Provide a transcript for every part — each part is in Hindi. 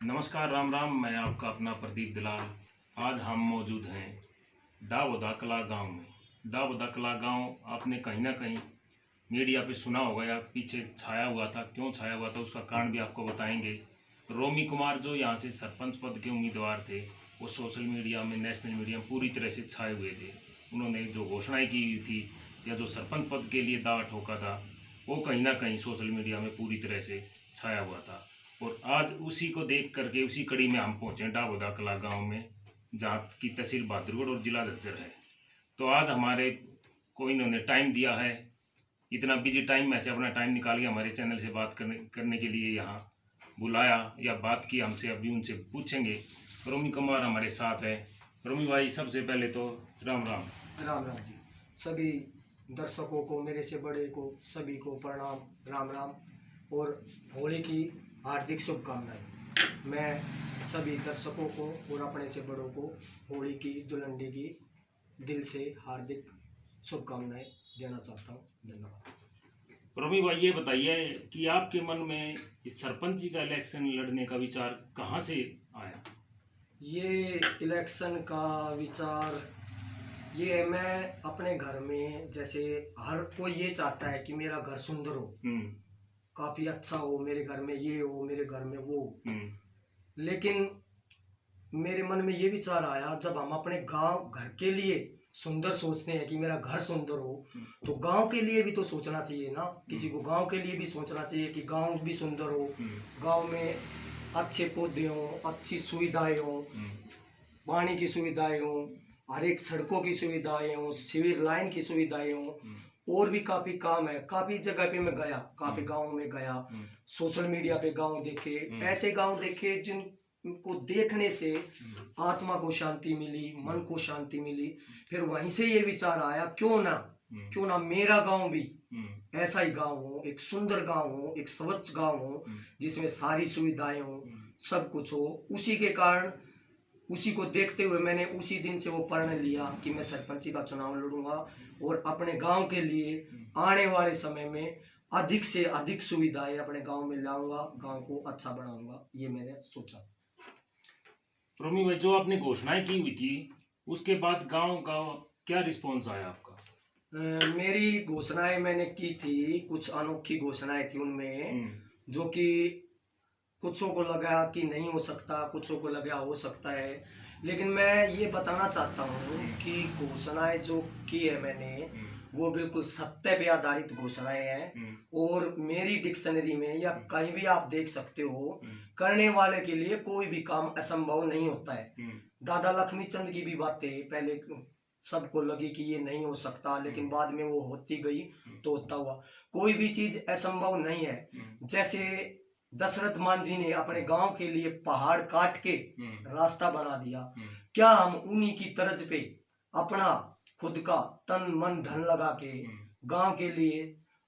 नमस्कार, राम राम। मैं आपका अपना प्रदीप दलाल। आज हम मौजूद हैं डाबोदा कला गांव में। डाबोदा कला गांव आपने कहीं ना कहीं मीडिया पे सुना होगा या पीछे छाया हुआ था। क्यों छाया हुआ था उसका कारण भी आपको बताएंगे। रोमी कुमार जो यहाँ से सरपंच पद के उम्मीदवार थे, वो सोशल मीडिया में, नेशनल मीडिया में पूरी तरह से छाए हुए थे। उन्होंने जो घोषणाएँ की हुई थी या जो सरपंच पद के लिए दावा ठोका था, वो कहीं ना कहीं सोशल मीडिया में पूरी तरह से छाया हुआ था। और आज उसी को देख करके उसी कड़ी में हम पहुंचे डाबोदा कला गांव में, जहाँ की तहसील बहादुरगढ़ और जिला झज्जर है। तो आज हमारे को इन्होंने टाइम दिया है, इतना बिजी टाइम में से अपना टाइम निकाल के हमारे चैनल से बात करने के लिए यहाँ बुलाया या बात की हमसे। अभी उनसे पूछेंगे। रोमी कुमार हमारे साथ है। रोमी भाई, सबसे पहले तो राम राम। राम राम जी। सभी दर्शकों को, मेरे से बड़े को, सभी को प्रणाम, राम राम और होली की हार्दिक शुभकामनाएं। मैं सभी दर्शकों को और अपने से बड़ों को होली की, धुलंडी की दिल से हार्दिक शुभकामनाएं देना चाहता हूँ। धन्यवाद। रोमी भाई, ये बताइए कि आपके मन में इस सरपंची का इलेक्शन लड़ने का विचार कहाँ से आया? ये इलेक्शन का विचार ये मैं अपने घर में, जैसे हर कोई ये चाहता है कि मेरा घर सुंदर हो, काफी अच्छा हो, मेरे घर में ये हो, मेरे घर में वो। लेकिन मेरे मन में ये विचार आया, जब हम अपने गांव घर के लिए सुंदर सोचते हैं कि मेरा घर सुंदर हो, तो गांव के लिए भी तो सोचना चाहिए ना। किसी को गांव के लिए भी सोचना चाहिए कि गांव भी सुंदर हो, गांव में अच्छे पौधे हों, अच्छी सुविधाएं हों, पानी की सुविधाएं हों, हर एक सड़कों की सुविधाएं हों, सिविल लाइन की सुविधाएं हों। और भी काफी काम है। काफी जगह पे मैं गया, काफी गांव में गया, सोशल मीडिया पे गांव देखे, ऐसे गांव देखे जिनको देखने से आत्मा को शांति मिली, मन को शांति मिली। फिर वहीं से ये विचार आया, क्यों ना मेरा गांव भी ऐसा ही गांव हो, एक सुंदर गांव हो, एक स्वच्छ गांव हो, जिसमें सारी सुविधाएं हो, सब कुछ हो। उसी के कारण, उसी को देखते हुए मैंने उसी दिन से वो प्रण लिया कि मैं सरपंची का चुनाव लड़ूंगा और अपने गांव के लिए आने वाले समय में अधिक से अधिक सुविधाएं अपने गांव में लाऊंगा, गांव को अच्छा बनाऊंगा। ये मैंने सोचा। रोमी भाई, जो आपने घोषणाएं की हुई थी, उसके बाद गांव का क्या रिस्पॉन्स आया आपका? मेरी घोषणाएं मैंने की थी, कुछ अनोखी घोषणाएं थी उनमें, जो कि कुछों को लगा कि नहीं हो सकता, कुछों को लगा हो सकता है। लेकिन मैं ये बताना चाहता हूँ कि घोषणाएं जो की है मैंने, वो बिल्कुल सत्य पे आधारित घोषणाएं हैं। और मेरी डिक्शनरी में या कहीं भी आप देख सकते हो, करने वाले के लिए कोई भी काम असंभव नहीं होता है। दादा लक्ष्मीचंद की भी बातें पहले सबको लगी कि ये नहीं हो सकता, लेकिन बाद में वो होती गई तो होता हुआ। कोई भी चीज असंभव नहीं है। जैसे दशरथ मान जी ने अपने गांव के लिए पहाड़ काट के रास्ता बना दिया, क्या हम उन्हीं की तर्ज पे अपना खुद का तन मन धन लगा के गांव के लिए,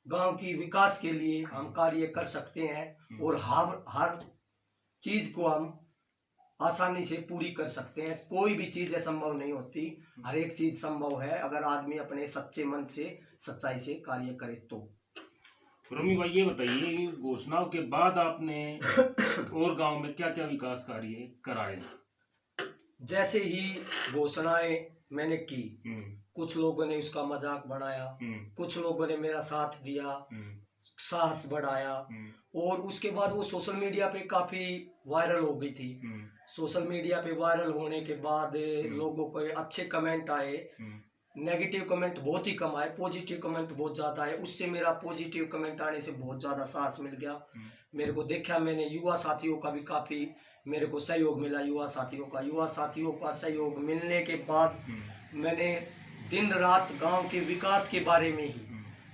गांव की विकास के लिए हम कार्य कर सकते हैं? और हर चीज को हम आसानी से पूरी कर सकते हैं। कोई भी चीज असंभव नहीं होती, हर एक चीज संभव है अगर आदमी अपने सच्चे मन से, सच्चाई से कार्य करे तो। रोमी भाई, ये बताइए, घोषणाओं के बाद आपने और गांव में क्या क्या विकास कार्य कराए? जैसे ही घोषणाएं मैंने की, कुछ लोगों ने उसका मजाक बनाया, कुछ लोगों ने मेरा साथ दिया, साहस बढ़ाया। और उसके बाद वो सोशल मीडिया पे काफी वायरल हो गई थी। सोशल मीडिया पे वायरल होने के बाद लोगों को अच्छे कमेंट आए, नेगेटिव कमेंट बहुत ही कम आए, पॉजिटिव कमेंट बहुत ज़्यादा आए। उससे मेरा पॉजिटिव कमेंट आने से बहुत ज़्यादा साहस मिल गया। मेरे को देखा, मैंने युवा साथियों का भी काफ़ी मेरे को सहयोग मिला। युवा साथियों का सहयोग मिलने के बाद मैंने दिन रात गांव के विकास के बारे में ही,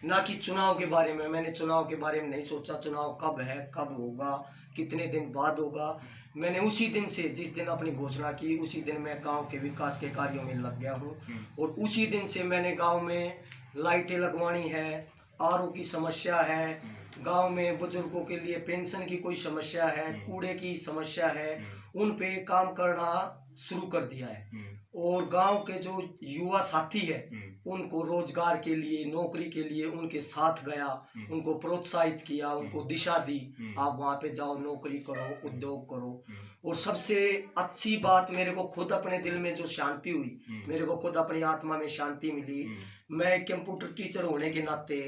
ना कि चुनाव के बारे में, मैंने चुनाव के बारे में नहीं सोचा। चुनाव कब है, कब होगा, कितने दिन बाद होगा। मैंने उसी दिन से, जिस दिन अपनी घोषणा की, उसी दिन मैं गांव के विकास के कार्यों में लग गया हूं। और उसी दिन से मैंने गांव में लाइटें लगवानी है, आरओ की समस्या है, गांव में बुजुर्गों के लिए पेंशन की कोई समस्या है, कूड़े की समस्या है, उन पे काम करना शुरू कर दिया है। और गांव के जो युवा साथी है, उनको रोजगार के लिए, नौकरी के लिए उनके साथ गया, उनको प्रोत्साहित किया, उनको दिशा दी, आप वहाँ पे जाओ, नौकरी करो, उद्योग करो। और सबसे अच्छी बात मेरे को खुद अपने दिल में जो शांति हुई, मेरे को खुद अपनी आत्मा में शांति मिली। मैं कंप्यूटर टीचर होने के नाते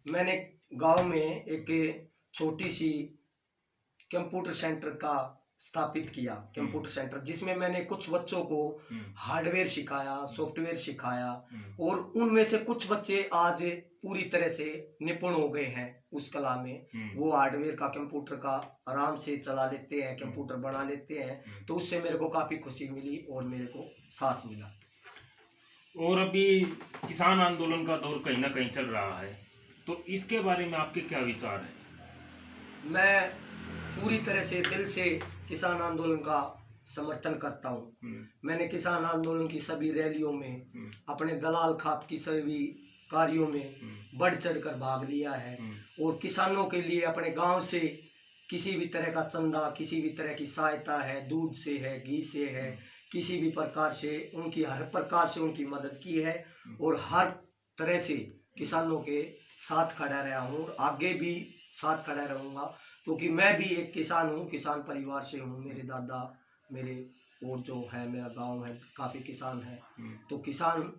मैंने गांव में एक छोटी सी कंप्यूटर सेंटर का स्थापित किया, कंप्यूटर सेंटर, जिसमें मैंने कुछ बच्चों को हार्डवेयर सिखाया, सॉफ्टवेयर सिखाया, और उनमें से कुछ बच्चे आज पूरी तरह से निपुण हो गए हैं उस कला में। वो हार्डवेयर का, कंप्यूटर का आराम से चला लेते हैं, कंप्यूटर बना लेते हैं। तो उससे मेरे को काफ़ी खुशी मिली और मेरे को साहस मिला। और अभी किसान आंदोलन का दौर कहीं ना कहीं चल रहा है, तो इसके बारे में आपके क्या विचार हैं? मैं पूरी तरह से दिल से किसान आंदोलन का समर्थन करता हूँ। मैंने किसान आंदोलन की सभी रैलियों में, अपने दलाल खाप की सभी कार्यों में बढ़ चढ़ कर भाग लिया है, और किसानों के लिए अपने गांव से किसी भी तरह का चंदा, किसी भी तरह की सहायता है, दूध से है, घी से है, किसी भी प्रकार से उनकी, हर प्रकार से उनकी मदद की है, और हर तरह से किसानों के साथ खड़ा रहा हूँ और आगे भी साथ खड़ा रहूँगा, क्योंकि मैं भी एक किसान हूँ, किसान परिवार से हूँ। मेरे दादा, मेरे और जो है मेरा गांव है काफ़ी किसान है। तो किसान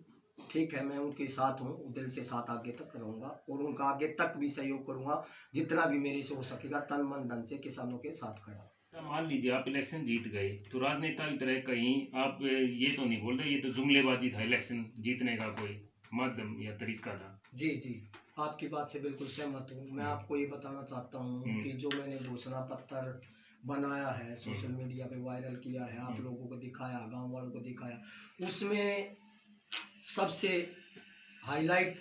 ठीक है, मैं उनके साथ हूँ, दिल से साथ आगे तक रहूँगा और उनका आगे तक भी सहयोग करूँगा, जितना भी मेरे से हो सकेगा, तन मन धन से किसानों के साथ खड़ा। मान लीजिए आप इलेक्शन जीत गए, तो राजनेता की तरह कहीं आप ये तो नहीं बोल रहे ये तो जुमलेबाजी था, इलेक्शन जीतने का कोई माध्यम या तरीका था? जी, आपकी बात से बिल्कुल सहमत हूँ। मैं आपको ये बताना चाहता हूँ कि जो मैंने घोषणा पत्र बनाया है, सोशल मीडिया पे वायरल किया है, आप लोगों को दिखाया, गांव वालों को दिखाया, उसमें सबसे हाईलाइट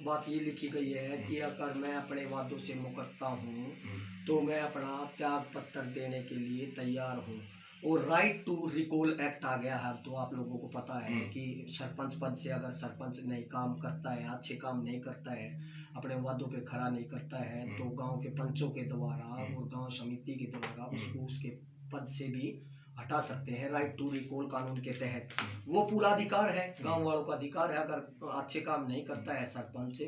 बात ये लिखी गई है कि अगर मैं अपने वादों से मुकरता हूँ तो मैं अपना त्याग पत्र देने के लिए तैयार हूँ। और राइट टू रिकॉल एक्ट आ गया है। तो आप लोगों को पता है कि सरपंच पद से अगर सरपंच नहीं काम करता है, अच्छे काम नहीं करता है, अपने वादों पे खड़ा नहीं करता है, तो गांव के पंचों के द्वारा और गांव समिति के द्वारा उसको उसके पद से भी हटा सकते हैं। राइट टू रिकॉल कानून के तहत वो पूरा अधिकार है, गांव वालों का अधिकार है। अगर अच्छे काम नहीं करता है सरपंच,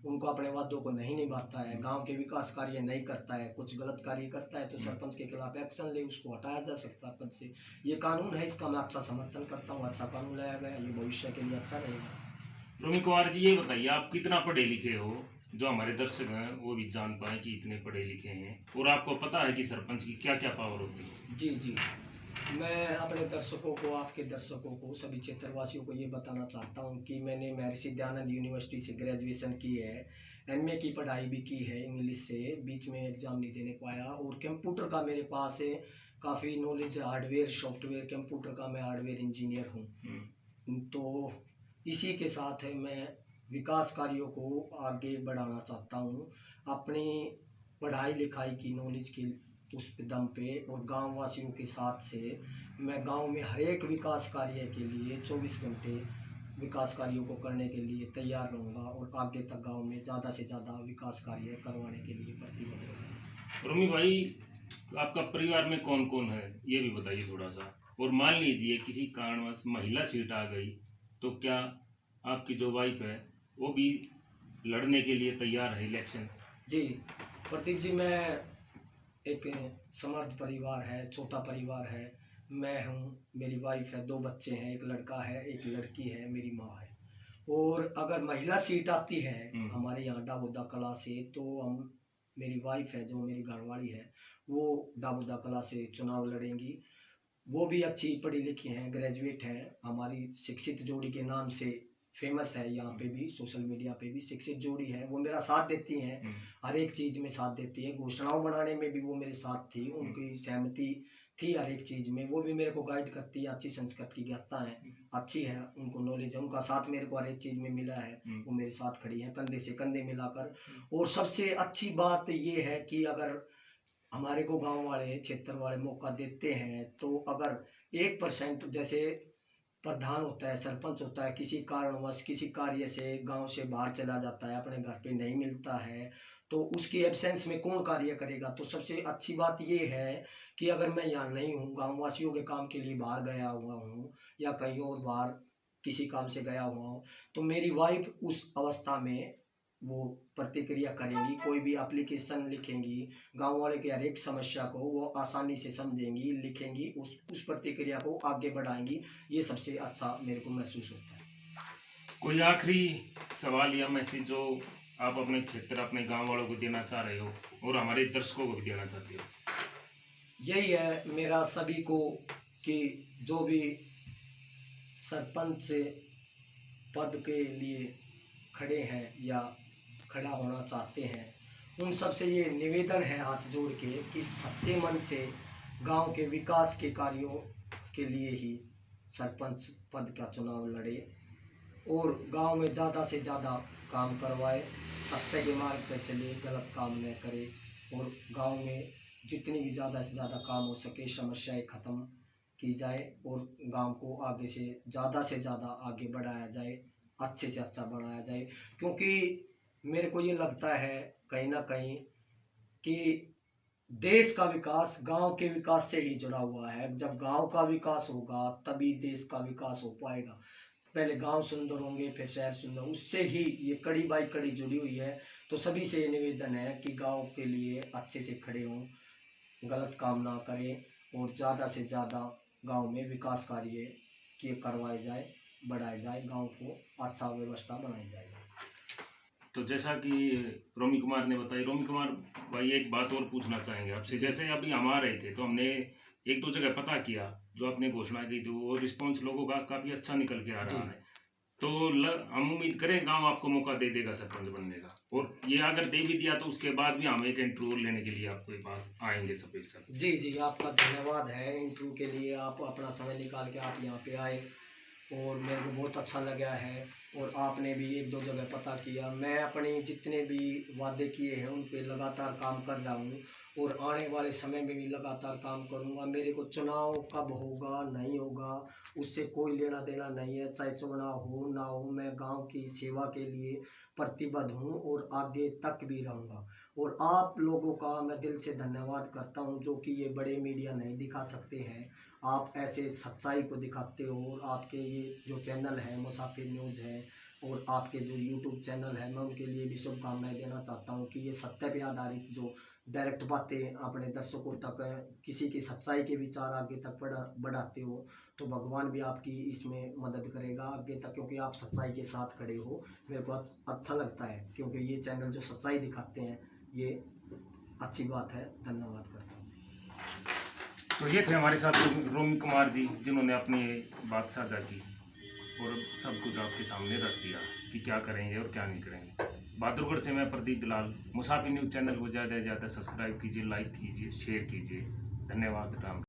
उनको अपने वादों को नहीं निभाता है, गांव के विकास कार्य नहीं करता है, कुछ गलत कार्य करता है, तो सरपंच के खिलाफ एक्शन ले, उसको हटाया जा सकता है पद से। ये कानून है, इसका मैं अच्छा समर्थन करता हूँ। अच्छा कानून लाया गया, ये भविष्य के लिए अच्छा रहेगा। रोमी कुमार जी, ये बताइए आप कितना पढ़े लिखे हो, जो हमारे दर्शक हैं वो भी जान पाए कि इतने पढ़े लिखे हैं, और आपको पता है कि सरपंच की क्या क्या पावर होती है? जी, मैं अपने दर्शकों को, आपके दर्शकों को, सभी क्षेत्रवासियों को ये बताना चाहता हूँ कि मैंने महर्षि दयानंद यूनिवर्सिटी से ग्रेजुएशन की है, एमए की पढ़ाई भी की है इंग्लिश से, बीच में एग्ज़ाम नहीं देने पाया, और कंप्यूटर का मेरे पास काफ़ी नॉलेज, हार्डवेयर सॉफ्टवेयर, कंप्यूटर का मैं हार्डवेयर इंजीनियर हूँ। तो इसी के साथ मैं विकास कार्यों को आगे बढ़ाना चाहता हूँ, अपनी पढ़ाई लिखाई की नॉलेज की उस दम पे, और गांव वासियों के साथ से मैं गांव में हर एक विकास कार्य के लिए 24 घंटे विकास कार्यों को करने के लिए तैयार रहूँगा, और आगे तक गांव में ज़्यादा से ज़्यादा विकास कार्य करवाने के लिए प्रतिबद्ध रहूँगा। रोमी भाई, आपका परिवार में कौन कौन है ये भी बताइए थोड़ा सा। और मान लीजिए किसी कारणवश महिला सीट आ गई, तो क्या आपकी जो वाइफ है वो भी लड़ने के लिए तैयार है इलेक्शन? जी प्रतीक जी, मैं एक समर्थ परिवार है, छोटा परिवार है, मैं हूँ, मेरी वाइफ है, 2 बच्चे हैं, एक लड़का है, एक लड़की है, मेरी माँ है। और अगर महिला सीट आती है हमारे यहाँ डाबोदा कला से, तो हम, मेरी वाइफ है जो मेरी घरवाली है, वो डाबोदा कला से चुनाव लड़ेंगी। वो भी अच्छी पढ़ी लिखी हैं, ग्रेजुएट हैं, हमारी शिक्षित जोड़ी के नाम से फेमस है, यहाँ पे भी सोशल मीडिया पे भी शिक्षित जोड़ी है। वो मेरा साथ देती हैं, हर एक चीज़ में साथ देती है, घोषणाओं बनाने में भी वो मेरे साथ थी, उनकी सहमति थी हर एक चीज़ में। वो भी मेरे को गाइड करती है, अच्छी संस्कृत की ज्ञाता है, अच्छी है, उनको नॉलेज है, उनका साथ मेरे को हर एक चीज़ में मिला है, वो मेरे साथ खड़ी है कंधे से कंधे मिलाकर। और सबसे अच्छी बात ये है कि अगर हमारे को गांव वाले, क्षेत्र वाले मौका देते हैं, तो अगर 1% जैसे प्रधान होता है, सरपंच होता है, किसी कारणवश किसी कार्य से गांव से बाहर चला जाता है, अपने घर पे नहीं मिलता है, तो उसकी एब्सेंस में कौन कार्य करेगा। तो सबसे अच्छी बात ये है कि अगर मैं यहाँ नहीं हूँ, गाँव वासियों के काम के लिए बाहर गया हुआ हूँ, या कहीं और बाहर किसी काम से गया हुआ हूँ, तो मेरी वाइफ उस अवस्था में वो प्रतिक्रिया करेंगी, कोई भी एप्लीकेशन लिखेंगी, गांव वाले की हर एक समस्या को वो आसानी से समझेंगी, लिखेंगी, उस प्रतिक्रिया को आगे बढ़ाएंगी। ये सबसे अच्छा मेरे को महसूस होता है। कोई आखिरी सवाल या मैसेज जो आप अपने क्षेत्र, अपने गांव वालों को देना चाह रहे हो और हमारे दर्शकों को भी देना चाहते हो? यही है मेरा सभी को कि जो भी सरपंच पद के लिए खड़े हैं या खड़ा होना चाहते हैं, उन सबसे ये निवेदन है हाथ जोड़ के कि सच्चे मन से गांव के विकास के कार्यों के लिए ही सरपंच पद का चुनाव लड़े और गांव में ज़्यादा से ज़्यादा काम करवाए, सत्य के मार्ग पर चले, गलत काम न करे और गांव में जितनी भी ज़्यादा से ज़्यादा काम हो सके समस्याएं ख़त्म की जाए और गांव को आगे से ज़्यादा आगे बढ़ाया जाए, अच्छे से अच्छा बनाया जाए। क्योंकि मेरे को ये लगता है कहीं ना कहीं कि देश का विकास गांव के विकास से ही जुड़ा हुआ है। जब गांव का विकास होगा तभी देश का विकास हो पाएगा। पहले गांव सुंदर होंगे फिर शहर सुंदर, उससे ही ये कड़ी बाई कड़ी जुड़ी हुई है। तो सभी से ये निवेदन है कि गांव के लिए अच्छे से खड़े हों, गलत काम ना करें और ज़्यादा से ज़्यादा गांव में विकास कार्य किए करवाए जाए, बढ़ाए जाए, गांव को अच्छा व्यवस्था बनाई जाए। तो जैसा कि रोमी कुमार ने बताई, रोमी कुमार भाई एक बात और पूछना चाहेंगे आपसे। जैसे अभी हम आ रहे थे तो हमने एक दो जगह पता किया, जो आपने घोषणा की थी वो रिस्पॉन्स लोगों का काफ़ी अच्छा निकल के आ रहा है। तो हम उम्मीद करें गांव आपको मौका दे देगा सरपंच बनने का, और ये अगर दे भी दिया तो उसके बाद भी हम एक इंटरव्यू लेने के लिए आपके पास आएंगे स्पेशल। जी आपका धन्यवाद है इंटरव्यू के लिए, आप अपना समय निकाल के आप यहाँ पे आए और मेरे को बहुत अच्छा लगा है। और आपने भी एक दो जगह पता किया, मैं अपने जितने भी वादे किए हैं उन पे लगातार काम कर रहा हूँ और आने वाले समय में भी लगातार काम करूँगा। मेरे को चुनाव कब होगा नहीं होगा उससे कोई लेना देना नहीं है, चाहे चुनाव हो ना हो, मैं गांव की सेवा के लिए प्रतिबद्ध हूँ और आगे तक भी रहूँगा। और आप लोगों का मैं दिल से धन्यवाद करता हूँ, जो कि ये बड़े मीडिया नहीं दिखा सकते हैं, आप ऐसे सच्चाई को दिखाते हो। और आपके ये जो चैनल है मुसाफिर न्यूज़ है और आपके जो यूट्यूब चैनल है, मैं उनके लिए भी शुभकामनाएं देना चाहता हूँ कि ये सत्य पे आधारित जो डायरेक्ट बातें अपने दर्शकों तक, किसी की सच्चाई के विचार आगे तक बढ़ाते हो, तो भगवान भी आपकी इसमें मदद करेगा आगे तक, क्योंकि आप सच्चाई के साथ खड़े हो। मेरे को अच्छा लगता है क्योंकि ये चैनल जो सच्चाई दिखाते हैं ये अच्छी बात है। धन्यवाद करता हूँ। तो ये थे हमारे साथ रोमी कुमार जी, जिन्होंने अपनी बात साझा की और सब कुछ आपके सामने रख दिया कि क्या करेंगे और क्या नहीं करेंगे। बहादुरगढ़ से मैं प्रदीप दलाल। मुसाफिर न्यूज़ चैनल को ज़्यादा से ज़्यादा सब्सक्राइब कीजिए, लाइक कीजिए, शेयर कीजिए। धन्यवाद। राम।